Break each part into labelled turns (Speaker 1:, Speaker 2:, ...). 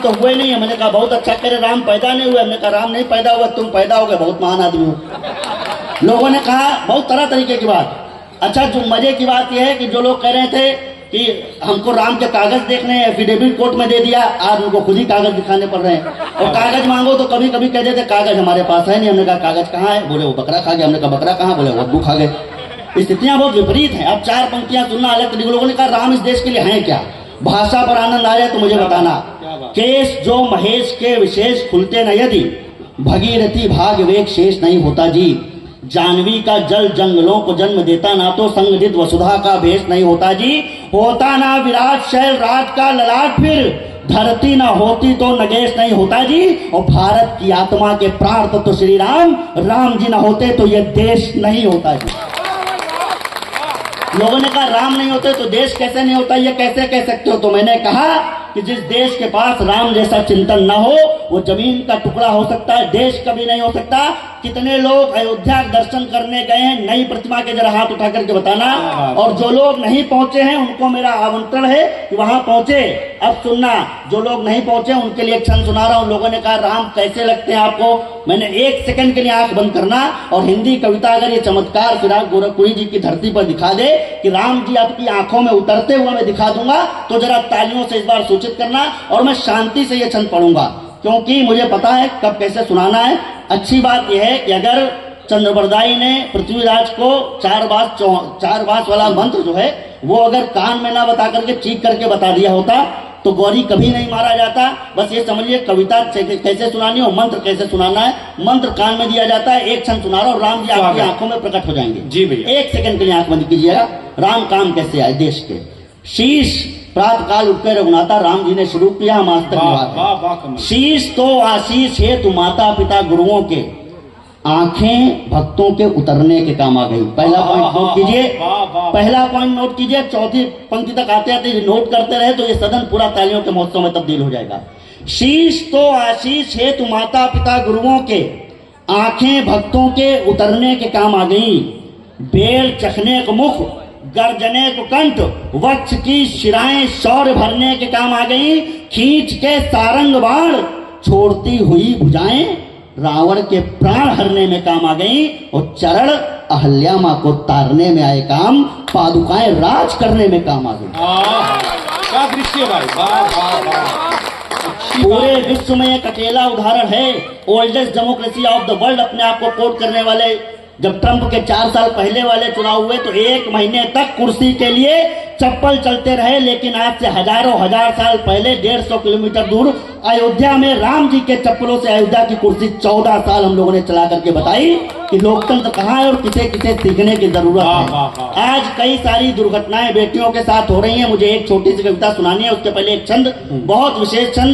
Speaker 1: तो हुए नहीं है। मैंने कहा बहुत अच्छा, कह रहे राम पैदा नहीं हुए। हमने कहा राम नहीं पैदा हुआ, तुम पैदा हो गए, बहुत महान आदमी हो। लोगों ने कहा बहुत तरह तरीके की बात। अच्छा, जो मजे की बात यह है कि जो लोग कह रहे थे कि हमको राम के कागज देखने, एफिडेविट कोर्ट में दे दिया, आज उनको खुद ही कागज दिखाने पड़ रहे हैं। और कागज मांगो तो कभी कभी कह देते कागज हमारे पास है नहीं। हमने कहा कागज कहाँ है? बोले वो बकरा खा गया। हमने कहा बकरा कहाँ? बोले वो खा गए। स्थितियां बहुत विपरीत हैं। अब 4 पंक्तियां सुनना अलग तरीके। लोगों ने कहा राम इस देश के लिए हैं क्या? भाषा पर आनंद आ जाए तो मुझे बताना। केश जो महेश के विशेष खुलते न यदि, भगीरथी भाग वेग शेष नहीं होता जी। जानवी का जल जंगलों को जन्म देता, ना तो संगठित वसुधा का भेष नहीं होता जी। होता ना विराट शैल राज का ललाट, फिर धरती ना होती तो नगेश नहीं होता जी। और भारत की आत्मा के प्राण तो श्री राम, राम जी ना होते तो ये देश नहीं होता जी। लोगों ने कहा राम नहीं होते तो देश कैसे नहीं होता, ये कैसे कह सकते हो? तो मैंने कहा कि जिस देश के पास राम जैसा चिंतन ना हो वो जमीन का टुकड़ा हो सकता है, देश कभी नहीं हो सकता। कितने लोग अयोध्या दर्शन करने गए हैं नई प्रतिमा के? जरा हाथ उठा करके बताना। और जो लोग नहीं पहुंचे हैं उनको मेरा आमंत्रण है कि वहां पहुंचे। अब सुनना, जो लोग नहीं पहुंचे उनके लिए एक क्षण सुना रहा हूं। लोगों ने कहा राम कैसे लगते हैं आपको? मैंने 1 सेकंड के लिए आंख बंद करना और हिंदी कविता अगर ये चमत्कार फिराक गोरखपुरी जी की धरती पर दिखा दे कि राम जी आपकी आंखों में उतरते हुए मैं दिखा दूंगा, तो जरा तालियों से इस बार सूचित करना। और मैं शांति से ये छंद पढ़ूंगा क्योंकि मुझे पता है कब कैसे सुनाना है। अच्छी बात यह है कि अगर चंद्रबरदाई ने पृथ्वीराज को 4 बास वाला मंत्र जो है वो अगर कान में ना बता करके चीख करके बता दिया होता तो गौरी कभी नहीं मारा जाता। बस ये समझिए कविता कैसे सुनानी और मंत्र कैसे सुनाना है। मंत्र कान में दिया जाता है। एक क्षण सुना रहा हूं, राम जी आपकी आंखों में प्रकट हो जाएंगे।
Speaker 2: जी भैया।
Speaker 1: 1 सेकंड के लिए आंख बंद कीजिएगा। राम काम कैसे आए देश के? शीश प्रातः काल उठकर रघुनाथा राम जी ने शुरू किया मास्टर। शीश तो आशीष है तु माता पिता गुरुओं के, आंखें भक्तों के उतरने के काम आ गई। पहला पॉइंट नोट कीजिए, पहला पॉइंट नोट कीजिए। 4थी पंक्ति तक आते आते नोट करते रहे तो ये सदन पूरा तालियों के महोत्सव में तब्दील हो जाएगा। शीश तो आशीष है तु माता पिता गुरुओं के, आंखें भक्तों के उतरने के काम आ गई। बेल चखने को मुख, गर्जने को कंठ, वक्ष की शिराएं शौर्य भरने के काम आ गई। खींच के सारंग बाण छोड़ती हुई भुजाएं रावण के प्राण हरने में काम आ गई। और चरण अहल्या मां को तारने में आए काम, पादुकाएं राज करने में काम आ गई।
Speaker 2: क्या दृश्य भाई,
Speaker 1: पूरे विश्व में एक अकेला उदाहरण है। Oldest democracy of the world अपने आप को कोट करने वाले, जब ट्रंप के 4 साल पहले वाले चुनाव हुए तो 1 महीने तक कुर्सी के लिए चप्पल चलते रहे। लेकिन आज से हजारों हजार साल पहले 150 किलोमीटर दूर अयोध्या में राम जी के चप्पलों से अयोध्या की कुर्सी 14 साल हम लोगों ने चला करके बताई कि लोकतंत्र कहाँ है और किसे किसे सीखने की जरूरत है। आज कई सारी दुर्घटनाएं बेटियों के साथ हो रही हैं। मुझे एक छोटी सी कविता सुनानी है, उसके पहले एक छंद, बहुत विशेष छंद।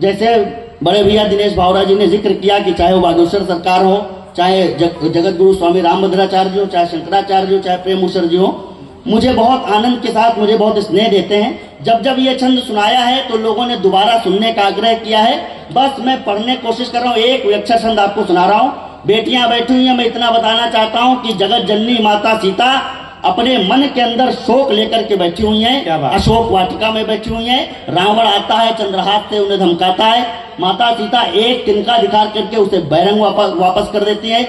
Speaker 1: जैसे बड़े भैया दिनेश भावरा जी ने जिक्र किया कि चाहे वो बागेश्वर सरकार हो, चाहे जगत गुरु स्वामी रामभद्राचार्य जी हो, चाहे शंकराचार्य जी हो, चाहे प्रेम मुसर जी हो, मुझे बहुत आनंद के साथ, मुझे बहुत स्नेह देते हैं। जब ये छंद सुनाया है तो लोगों ने दोबारा सुनने का आग्रह किया है। बस मैं पढ़ने की कोशिश कर रहा हूँ। एक विलक्षण छंद आपको सुना रहा हूँ। बेटियां बैठी हुई हैं, मैं इतना बताना चाहता हूँ कि जगत जननी माता सीता अपने मन के अंदर शोक लेकर के बैठी हुई हैं, अशोक वाटिका में बैठी हुई हैं। रावण आता है, चंद्रहास से उन्हें धमकाता है। माता सीता एक तिनका दिखा करके उसे बैरंग वापस कर देती है।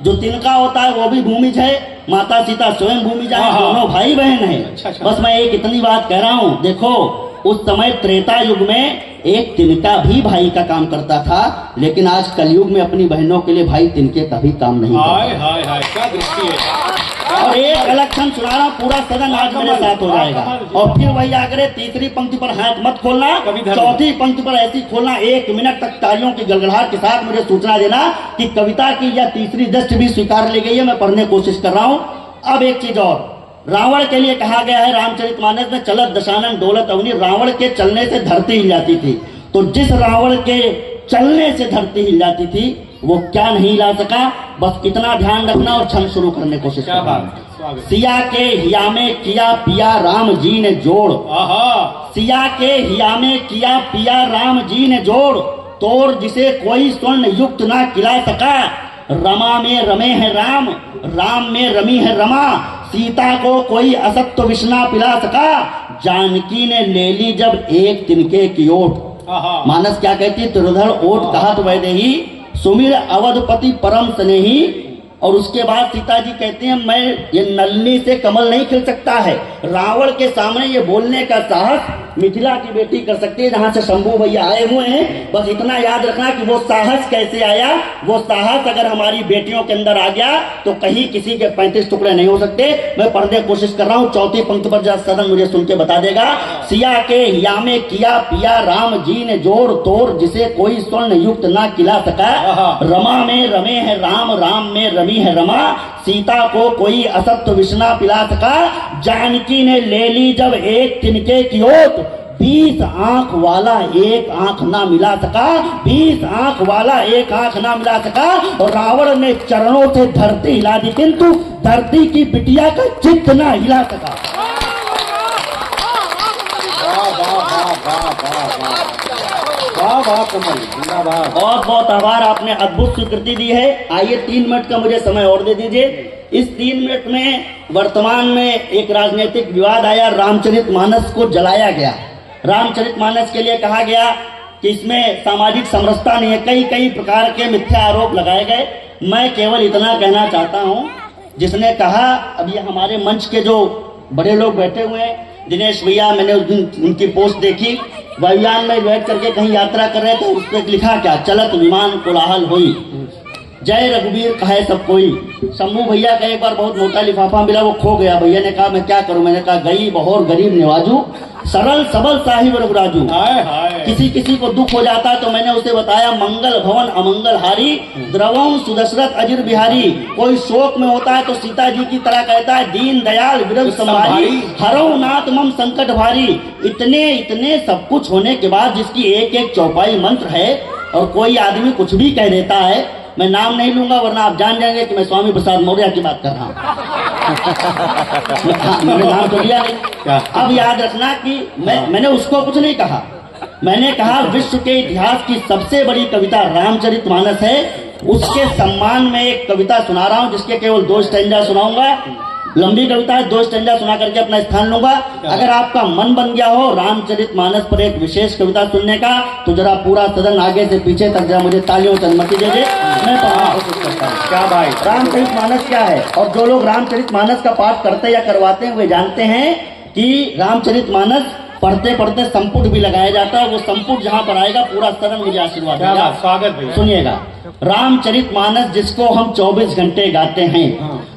Speaker 1: जो तिनका होता है वो भी भूमिज है, माता सीता स्वयं भूमिज है, दोनों भाई बहन है। बस मैं एक इतनी बात कह रहा हूँ, देखो उस समय त्रेता युग में एक तिनका भी भाई का काम करता था, लेकिन आज कलयुग में अपनी बहनों के लिए भाई तिनके का भी काम नहीं करता। और एक अलग छंद सुना रहा, पूरा सदन आज मेरे साथ हो जाएगा। और फिर वही आगे 3री पंक्ति पर हाथ मत खोलना, 4थी पंक्ति पर ऐसी खोलना। 1 मिनट तक तालियों की गड़गड़ाहट के साथ मुझे सूचना देना कि कविता की या 3री दृष्टि भी स्वीकार ली गई है। मैं पढ़ने की कोशिश कर रहा हूँ। अब एक चीज और, रावण के लिए कहा गया है रामचरितमानस में, चलत दशानन डोलत अवनी। रावण के चलने से धरती हिल जाती थी, तो जिस रावण के चलने से धरती हिल जाती थी वो क्या नहीं हिला सका। बस इतना ध्यान रखना और छंद शुरू करने की कोशिश करना। सिया के हिया में किया पिया राम जी ने जोड़, सिया के हिया में किया पिया राम जी ने जोड़, तोड़ जिसे कोई स्वर्ण युक्त ना खिला सका। रमा में रमे है राम, राम में रमी है रमा, सीता को कोई असत्य विष ना पिला सका। जानकी ने ले ली जब एक तिनके की ओट,
Speaker 2: हाँ।
Speaker 1: मानस क्या कहती है? त्रिधर ओट कहत वैदेही सुमिर अवधपति परम स्नेही। और उसके बाद सीता जी कहते हैं मैं ये नलनी से कमल नहीं खिल सकता है। रावण के सामने ये बोलने का साहस मिथिला की बेटी कर सकती है, जहां से शंभू भैया आए हुए हैं। बस इतना याद रखना कि वो साहस कैसे आया। वो साहस अगर हमारी बेटियों के अंदर आ गया तो कहीं किसी के 35 टुकड़े नहीं हो सकते। मैं पढ़ने की कोशिश कर रहा हूँ, चौथी पंक्ति पर जा सदन मुझे सुन के बता देगा। सिया के हिया में किया पिया राम जी ने जोर तोर, जिसे कोई स्वर्ण युक्त ना खिला सका। रमा में रमे है राम, राम में रमी है रमा, सीता को कोई असत्य विष ना पिला सका। जानकी ने ले ली जब एक तिनके की ओट, 20 आंख वाला एक आंख ना मिला सका। 20 आंख वाला एक आंख ना मिला सका। और रावण ने चरणों से धरती हिला दी, किंतु धरती की बिटिया का चित्त ना हिला सका। बहुत बहुत आभार, आपने अद्भुत स्वीकृति दी है। आइए 3 मिनट का मुझे समय और दे दीजिए। इस 3 मिनट में वर्तमान में एक राजनीतिक विवाद आया, रामचरितमानस को जलाया गया। रामचरितमानस के लिए कहा गया कि इसमें सामाजिक समरसता नहीं है, कई कई प्रकार के मिथ्या आरोप लगाए गए। मैं केवल इतना कहना चाहता हूं, जिसने कहा, अब ये हमारे मंच के जो बड़े लोग बैठे हुए हैं, दिनेश भैया, मैंने उस दिन उनकी पोस्ट देखी, वायुयान में बैठ करके कहीं यात्रा कर रहे थे, उस पर लिखा क्या, चलत विमान कोलाहल हुई, जय रघुवीर कहे सब कोई। शंभू भैया का एक बार बहुत मोटा लिफाफा मिला, वो खो गया। भैया ने कहा मैं क्या करूं? मैंने कहा गई बहोर गरीब निवाजू, सरल सबल साहिब रघुराजू। किसी किसी को दुख हो जाता तो मैंने उसे बताया मंगल भवन अमंगल हारी, द्रवम सुदशरथ अजिर बिहारी। कोई शोक में होता है तो सीता जी की तरह कहता है दीन दयाल विरल संभारी, हरौ नाथ मम संकट भारी। इतने इतने सब कुछ होने के बाद जिसकी एक एक चौपाई मंत्र है, और कोई आदमी कुछ भी कह देता है, मैं नाम नहीं लूंगा वरना आप जान जाएंगे कि मैं स्वामी प्रसाद मौर्य की बात कर रहा हूं। मैंने नाम तो लिया नहीं। अब याद रखना कि मैंने उसको कुछ नहीं कहा। मैंने कहा विश्व के इतिहास की सबसे बड़ी कविता रामचरितमानस है, उसके सम्मान में एक कविता सुना रहा हूं, जिसके केवल 2 स्टैंजा सुनाऊंगा। लंबी कविता है, 2 स्टैंजा सुना करके अपना स्थान लूंगा। अगर आपका मन बन गया हो रामचरितमानस पर एक विशेष कविता सुनने का, तो जरा पूरा सदन आगे से पीछे तक जरा मुझे तालियों से अनुमति दे दे, मैं पढ़ना कोशिश करता हूँ। क्या भाई, रामचरितमानस क्या है? और जो लोग रामचरितमानस का पाठ करते या करवाते हैं वे जानते हैं कि रामचरितमानस पढ़ते पढ़ते संपुट भी लगाया जाता है। वो संपुट जहां पर आएगा पूरा सदन मुझे आशीर्वाद देगा।
Speaker 2: स्वागत है।
Speaker 1: सुनिएगा, रामचरितमानस जिसको हम 24 घंटे गाते हैं,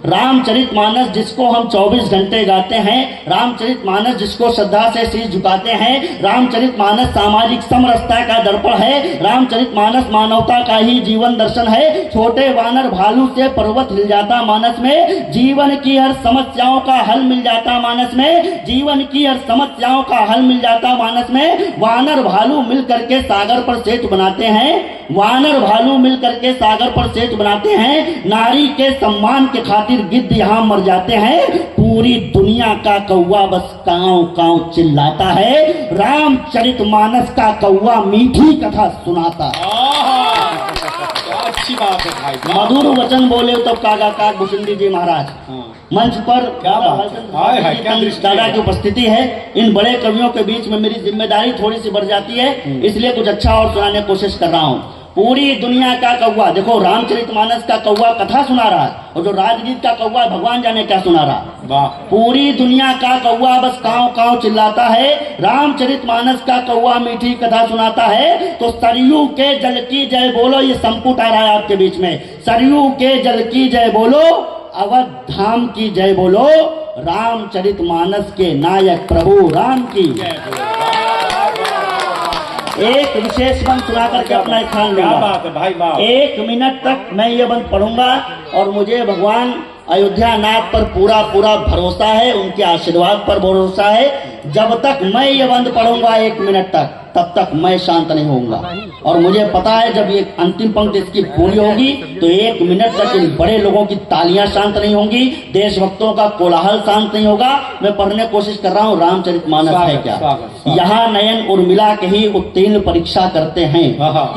Speaker 1: रामचरितमानस जिसको हम 24 घंटे गाते हैं, रामचरितमानस जिसको श्रद्धा से शीश झुकाते हैं, रामचरितमानस सामाजिक समरसता का दर्पण है, रामचरितमानस मानवता का ही जीवन दर्शन है। छोटे वानर भालू से पर्वत हिल जाता मानस में, जीवन की हर समस्याओं का हल मिल जाता मानस में, जीवन की हर समस्याओं का हल मिल जाता मानस में। वानर भालू मिल करके सागर पर सेतु बनाते हैं, वानर भालू मिल करके सागर पर सेतु बनाते हैं। नारी के सम्मान के खातिर गिद्ध यहाँ मर जाते हैं। पूरी दुनिया का कौवा बस कांव कांव चिल्लाता है, रामचरितमानस का कौवा मीठी कथा सुनाता है।
Speaker 2: अच्छी बात है भाई,
Speaker 1: मधुर वचन बोले तो कागा काग भुसुंडी जी महाराज। मंच पर दादा की उपस्थिति है। इन बड़े कवियों के बीच में मेरी जिम्मेदारी थोड़ी सी बढ़ जाती है, इसलिए कुछ अच्छा और सुनाने की कोशिश कर रहा हूँ। पूरी दुनिया का कौवा, देखो रामचरितमानस का कौवा कथा सुना रहा है, और जो राजगीत का कौवा भगवान जाने क्या सुना रहा। पूरी दुनिया का कौवा बस कांव कांव चिल्लाता है, रामचरितमानस का कौवा मीठी कथा सुनाता है। तो सरयू के जल की जय बोलो, ये संपुट आ रहा है आपके बीच में। सरयू के जल की जय बोलो, अवध धाम की जय बोलो, रामचरितमानस के नायक प्रभु राम की। एक विशेष बंद सुना करके अपना स्थान लूंगा। 1 मिनट तक मैं ये बंद पढ़ूंगा, और मुझे भगवान अयोध्या नाथ पर पूरा पूरा भरोसा है, उनके आशीर्वाद पर भरोसा है। जब तक मैं ये बंद पढ़ूंगा 1 मिनट तक, तब तक मैं शांत नहीं होऊंगा। और मुझे पता है जब ये अंतिम पंक्ति इसकी पूरी होगी तो 1 मिनट तक इन बड़े लोगों की तालियां शांत नहीं होंगी, देशभक्तों का कोलाहल शांत नहीं होगा। मैं पढ़ने की कोशिश कर रहा हूँ, रामचरितमानस है क्या। यहाँ नयन उर्मिला के ही उत्तीर्ण परीक्षा करते हैं,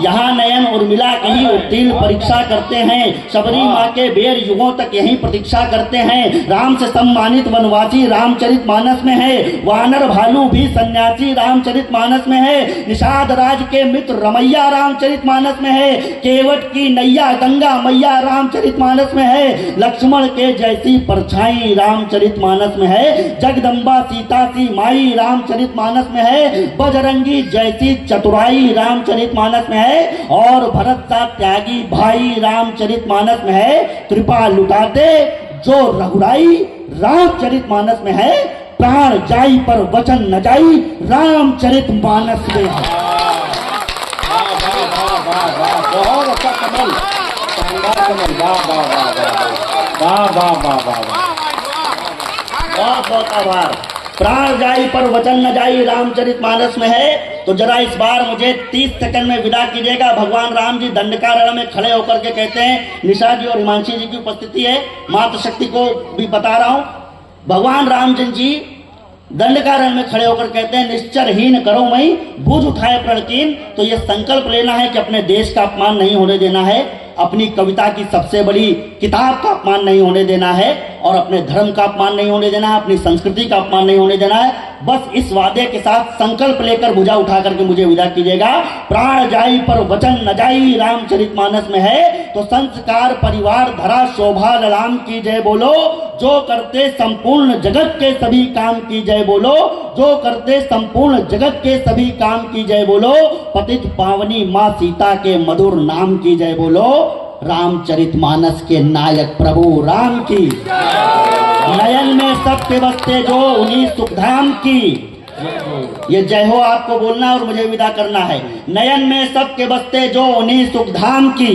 Speaker 1: यहाँ नयन उर्मिला के ही उत्तीर्ण परीक्षा करते हैं। शबरी माँ के बेर युगों तक यही प्रतीक्षा करते हैं। राम से सम्मानित वनवासी रामचरितमानस में है, वानर भालू भी सन्यासी रामचरितमानस में है। निषाद राज के मित्र रमैया रामचरितमानस में है, केवट की नैया गंगा मैया रामचरितमानस में है, लक्ष्मण के जैसी परछाई रामचरितमानस में है, जगदम्बा सीता सी माई रामचरितमानस में है, बजरंगी जैसी चतुराई रामचरितमानस में है, और भरत सा त्यागी भाई रामचरितमानस में है, कृपा लुटाते जो रघुराई रामचरितमानस में है, प्राण जाई पर वचन न जाई रामचरितमानस में है।
Speaker 2: वाह वाह वाह वाह वाह, बहुत अच्छा कमल, शानदार कमल, वाह वाह वाह वाह वाह वाह वाह वाह,
Speaker 1: बहुत बहुत आभार। प्राण जाई पर वचन न जाई रामचरितमानस में है। तो जरा इस बार मुझे 30 सेकंड में विदा कीजिएगा। भगवान राम जी दंडकारण्य में खड़े होकर के कहते हैं, निशा जी और हिमांशी जी की उपस्थिति है, मातृ शक्ति को भी बता रहा हूं। भगवान रामचंद्र जी दंडकारण्य में खड़े होकर कहते हैं, निश्चरहीन करो मई बूझ उठाए प्रणकीन। तो ये संकल्प लेना है कि अपने देश का अपमान नहीं होने देना है, अपनी कविता की सबसे बड़ी किताब का अपमान नहीं होने देना है, और अपने धर्म का अपमान नहीं होने देना है, अपनी संस्कृति का अपमान नहीं होने देना है। बस इस वादे के साथ संकल्प लेकर भुजा उठा करके मुझे विदा कीजिएगा। प्राण जाई पर वचन न जाई रामचरितमानस में है। तो संस्कार परिवार धरा शोभा राम की जय बोलो, जो करते संपूर्ण जगत के सभी काम की जय बोलो, जो करते संपूर्ण जगत के सभी काम की जय बोलो, पतित पावनी माँ सीता के मधुर नाम की जय बोलो, रामचरितमानस के नायक प्रभु राम की। नयन में सत्य बसते जो उन्हीं सुखधाम की। ये जय हो आपको बोलना और मुझे विदा करना है। नयन में सबके बसते जो उन्हीं सुखधाम की,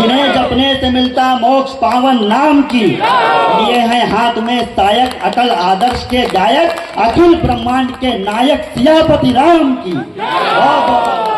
Speaker 1: जिन्हें जपने से मिलता मोक्ष पावन नाम की। लिए हैं हाथ में सायक अटल आदर्श के गायक, अखिल ब्रह्मांड के नायक सियापति राम की। बहुत बहुत